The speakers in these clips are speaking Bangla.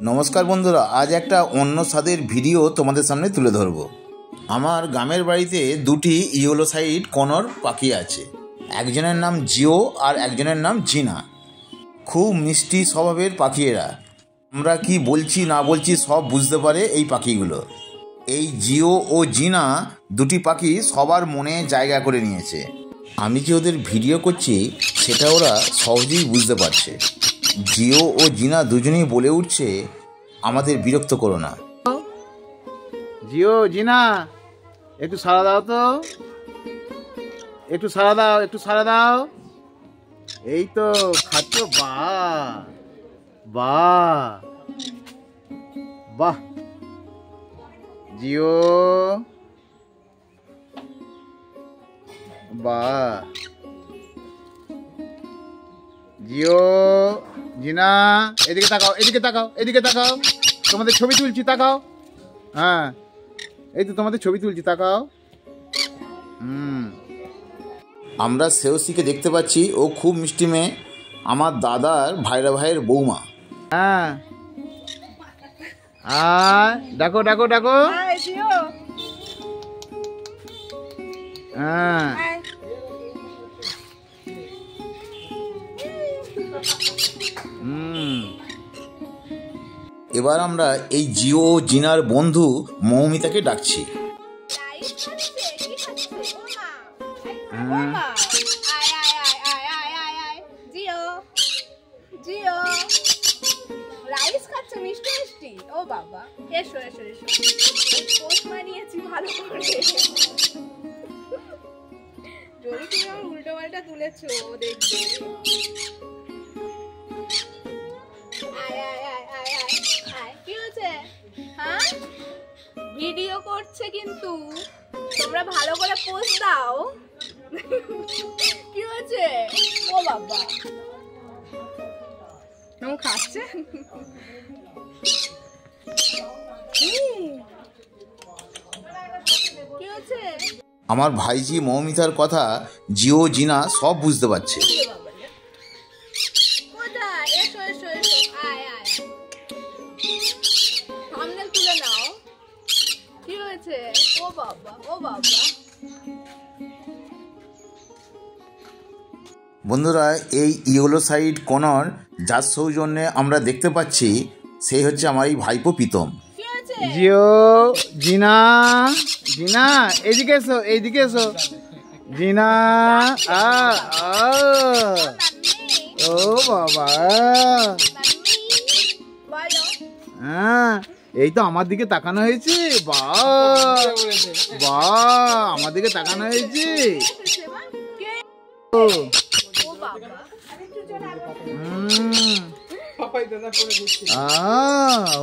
নমস্কার বন্ধুরা, আজ একটা অন্য স্বাদের ভিডিও তোমাদের সামনে তুলে ধরব। আমার গ্রামের বাড়িতে দুটি ইয়েলো সাইড কনর পাখি আছে। একজনের নাম জিও আর একজনের নাম জিনা। খুব মিষ্টি স্বভাবের পাখি এরা। আমরা কি বলছি না বলছি সব বুঝতে পারে এই পাখিগুলো। এই জিও ও জিনা দুটি পাখি সবার মনে জায়গা করে নিয়েছে। আমি যে ওদের ভিডিও করছি সেটা ওরা সহজেই বুঝতে পারছে। জিও ও জিনা দুজনেই বলে উঠছে, আমাদের বিরক্ত করো না। জিও জিনা একটু সাড়া দাও তো, একটু সাড়া দাও, একটু সাড়া দাও। এই তো খাচ্ছ, বাহ বাহ বাহ। জিও বাহ, জিও জিনা এদিকে তাকাও, এদিকে তাকাও, এদিকে তাকাও। তোমাদের ছবি তুলছি, তাকাও। হ্যাঁ, এই তো তোমাদের ছবি তুলছি, তাকাও। আমরা সেওসিকে দেখতে পাচ্ছি, ও খুব মিষ্টি মেয়ে, আমার দাদার ভাইরা ভাইয়ের বৌমা। হ্যাঁ, ডাকো ডাকো ডাকো। হ্যাঁ, এবার আমরা এই জিও ও জিনার বন্ধু মৌমিতাকে ডাকছি। ও বাবা, এসো এসো এসো, পোস্ট বানিয়েছি ভালো করে। যদি তুমি আমার উল্টো পাল্টা তুলেছো দেখবে। কি হচ্ছে? হ্যাঁ, ভিডিও করছে কিন্তু তোমরা ভালো করে পোস্ট দাও। কি হচ্ছে? ও বাবা, কেমন খাচ্ছে? কি হচ্ছে? আমার ভাইজি মৌমিতার কথা জিও জিনা সব বুঝতে পারছে। বন্ধুরা, এই ইয়েলো সাইড কনর যার সৌজন্যে আমরা দেখতে পাচ্ছি সেই হচ্ছে আমার এই ভাইপো প্রীতম। জিও জিনা জিনা এইদিকে এসো, এইদিকে এসো। জিনা ও বাবা, হ্যাঁ, এই তো আমার দিকে তাকানো হয়েছে। বাহ বাহ, আমার দিকে তাকানো হয়েছে।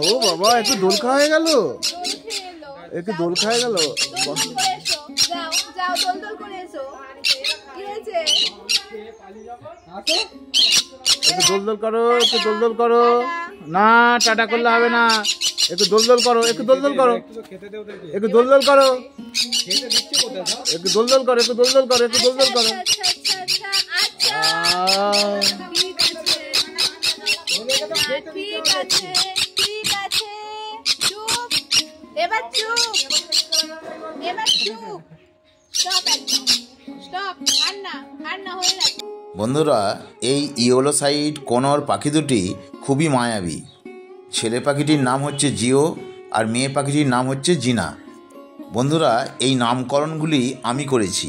ও বাবা, একটু দোল খাওয়া হয়ে গেল, একটু দোল খাওয়া গেল। একটু দোল দোল করো, একটু দোল দোল করো। না, টাটা করলে হবে না, একটু দোল দোল করো, একটু দোল দোল করো, একটু দোল দোল করো, একটু দোল দোল করো, একটু দোল দোল করো, একটু দোল দোল করো। ঠিক আছে, ঠিক আছে, চুপ, এবার চুপ, এবার চুপ, স্টপ, একদম স্টপ, আর না হয়ে গেছে। বন্ধুরা, এই ইয়েলো সাইড কনর পাখি দুটি খুবই মায়াবী। ছেলে পাখিটির নাম হচ্ছে জিও আর মেয়ে পাখিটির নাম হচ্ছে জিনা। বন্ধুরা, এই নামকরণগুলি আমি করেছি।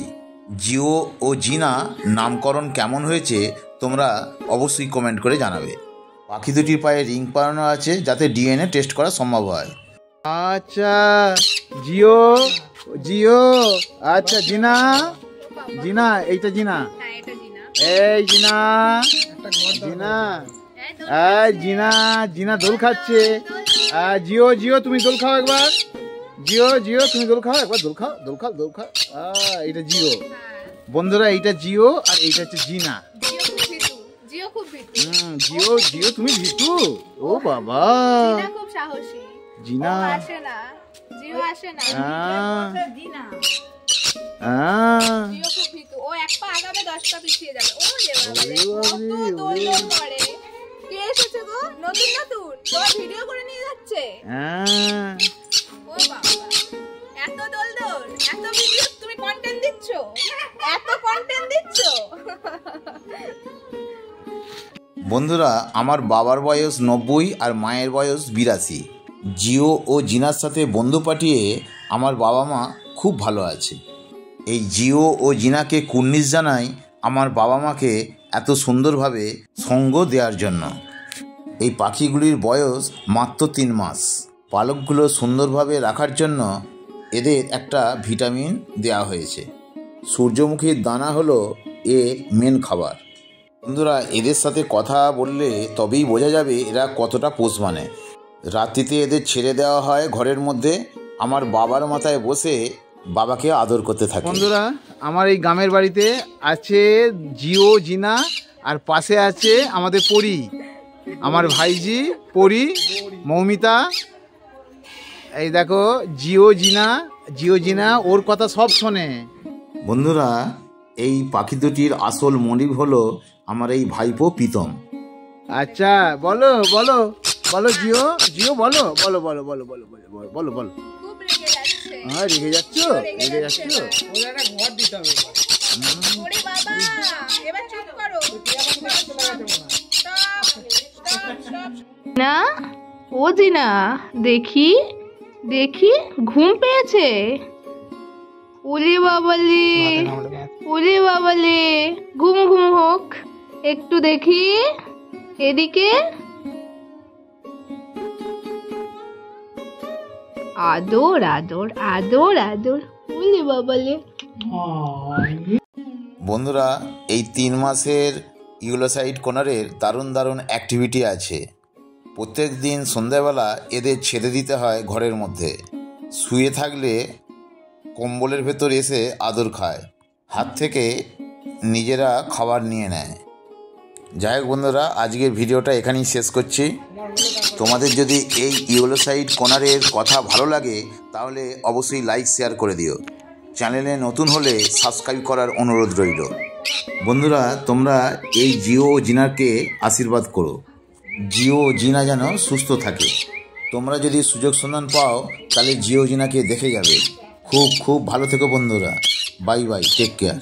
জিও ও জিনা নামকরণ কেমন হয়েছে তোমরা অবশ্যই কমেন্ট করে জানাবে। পাখি দুটির পায়ে রিং পরানো আছে যাতে ডিএনএ টেস্ট করা সম্ভব হয়। আচ্ছা, জিও জিও, আচ্ছা জিনা জিনা, এইটা জিনা, এই জিনা জিনা, এই জিনা জিনা দোল খাচ্ছে। জিও জিও তুমি দোল খাও একবার, জিও জিও তুমি দোল খাও একবার, দোল খাও, দোল খাও, দোল খাও। এইটা জিও। বন্ধুরা, এইটা জিও আর এইটা হচ্ছে জিনা। জিও জিও তুমি ভিতু। ও বাবা, খুব সাহসী। জিনা আসে না, জিও আসে না, জিনা জিও খুব ভিতু। ও এক পা আগাবে 10 পা পিছিয়ে যাবে। ও রে বাবা, কত দোল করে। কে এসেছে গো, নতুন নতুন তোর ভিডিও করে নিয়ে যাচ্ছে। ও বাবা, এত দোলদোল, এত ভিডিও তুমি কন্টেন্ট দিচ্ছ, এত কন্টেন্ট দিচ্ছ। বন্ধুরা, আমার বাবার বয়স 90 আর মায়ের বয়স 82। জিও ও জিনার সাথে বন্ধু পাঠিয়ে আমার বাবা মা খুব ভালো আছে। এই জিও ও জিনাকে কুর্নিশ জানাই আমার বাবা মাকে এত সুন্দরভাবে সঙ্গ দেওয়ার জন্য। এই পাখিগুলির বয়স মাত্র 3 মাস। পালকগুলো সুন্দরভাবে রাখার জন্য এদের একটা ভিটামিন দেওয়া হয়েছে। সূর্যমুখীর দানা হলো এর মেন খাবার। বন্ধুরা, এদের সাথে কথা বললে তবেই বোঝা যাবে এরা কতটা পোষ মানে। রাত্রিতে এদের ছেড়ে দেওয়া হয় ঘরের মধ্যে, আমার বাবার মাথায় বসে বাবাকে আদর করতে থাকে। বন্ধুরা, আমার এই গ্রামের বাড়িতে আছে জিও, জিনা, আর পাশে আছে আমাদের পরি, আমার ভাইজি পরি, মৌমিতা। এই দেখো জিও জিনা ওর কথা সব শোনে। বন্ধুরা, এই পাখি দুটির আসল মনিব হলো আমার এই ভাইপো প্রীতম। আচ্ছা, বলো বলো বলো জিও বলো বলো বলো বলো বলো বলো বলো বলো। খুব রেগে যাচ্ছে। হ্যাঁ, রেগে যাচ্ছ? ওরে বাবা, এবার চুপ করো। না, ও জিনা, দেখি দেখি ঘুম পেয়েছে। ওরে বাবালে, ওরে বাবালে, ঘুম ঘুম হোক, একটু দেখি এদিকে। আদর আদর আদর আদর, ওরে বাবালে। বন্ধুরা, এই 3 মাসের ইউলোসাইড কোনারের দারুণ দারুণ অ্যাক্টিভিটি আছে। প্রত্যেক দিন সন্ধ্যাবেলা এদের ছেড়ে দিতে হয় ঘরের মধ্যে। শুয়ে থাকলে কম্বলের ভেতর এসে আদর খায়, হাত থেকে নিজেরা খাবার নিয়ে নেয়। যাই হোক বন্ধুরা, আজকের ভিডিওটা এখানেই শেষ করছি। তোমাদের যদি এই ইউলোসাইড কোনারের কথা ভালো লাগে তাহলে অবশ্যই লাইক শেয়ার করে দিও। চ্যানেলে নতুন হলে সাবস্ক্রাইব করার অনুরোধ রইল। বন্ধুরা, তোমরা এই জিও ও জিনাকে আশীর্বাদ করো, জিও ও জিনা যেন সুস্থ থাকে। তোমরা যদি সুযোগ সন্ধান পাও তাহলে জিও জিনাকে দেখে যাবে। খুব খুব ভালো থেকো বন্ধুরা। Bye bye, take care.